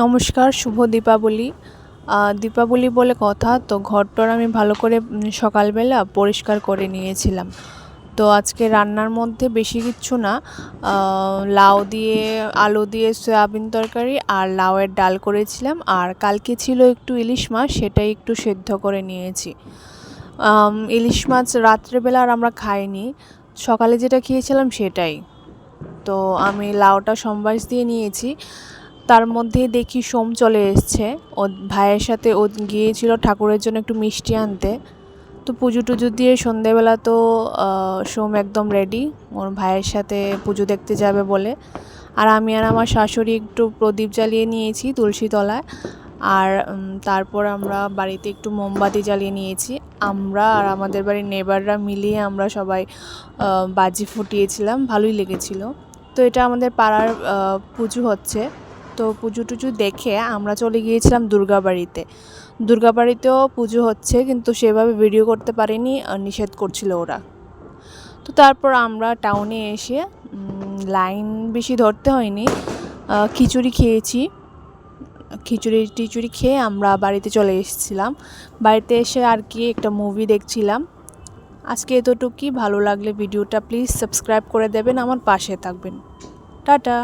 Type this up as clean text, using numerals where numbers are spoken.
নমস্কার, শুভ দীপাবলি। দীপাবলি বলে কথা, তো ঘরটর আমি ভালো করে সকালবেলা পরিষ্কার করে নিয়েছিলাম। তো আজকে রান্নার মধ্যে বেশি কিচ্ছু না, লাউ দিয়ে আলু দিয়ে সয়াবিন তরকারি আর লাউয়ের ডাল করেছিলাম। আর কালকে ছিল একটু ইলিশ মাছ, সেটাই একটু সেদ্ধ করে নিয়েছি। ইলিশ মাছ রাত্রেবেলা আর আমরা খাইনি, সকালে যেটা খেয়েছিলাম সেটাই। তো আমি লাউটা সম্বাস দিয়ে নিয়েছি। তার মধ্যে দেখি সোম চলে এসছে, ও ভাইয়ের সাথে ও গিয়েছিল ঠাকুরের জন্য একটু মিষ্টি আনতে। তো পুজো টুজো দিয়ে সন্ধেবেলা তো সোম একদম রেডি ওর ভাইয়ের সাথে পুজো দেখতে যাবে বলে। আর আমি আর আমার শাশুড়ি একটু প্রদীপ জ্বালিয়ে নিয়েছি তুলসী তলায়। আর তারপর আমরা বাড়িতে একটু মোমবাতি জ্বালিয়ে নিয়েছি। আমরা আর আমাদের বাড়ির নেবাররা মিলিয়ে আমরা সবাই বাজি ফুটিয়েছিলাম, ভালোই লেগেছিল। তো এটা আমাদের পাড়ার পুজো হচ্ছে। তো পুজো টুজো দেখে আমরা চলে গিয়েছিলাম দুর্গাবাড়িতে। দুর্গাবাড়িতেও পুজো হচ্ছে, কিন্তু সেভাবে ভিডিও করতে পারিনি, নিষেধ করছিল ওরা। তো তারপর আমরা টাউনে এসে লাইন বেশি ধরতে হয়নি, খিচুড়ি খেয়েছি। টিচুড়ি খেয়ে আমরা বাড়িতে চলে এসেছিলাম। বাড়িতে এসে আর কি একটা মুভি দেখছিলাম। আজকে এতটুকুই। ভালো লাগলে ভিডিওটা প্লিজ সাবস্ক্রাইব করে দেবেন, আমার পাশে থাকবেন। টাটা।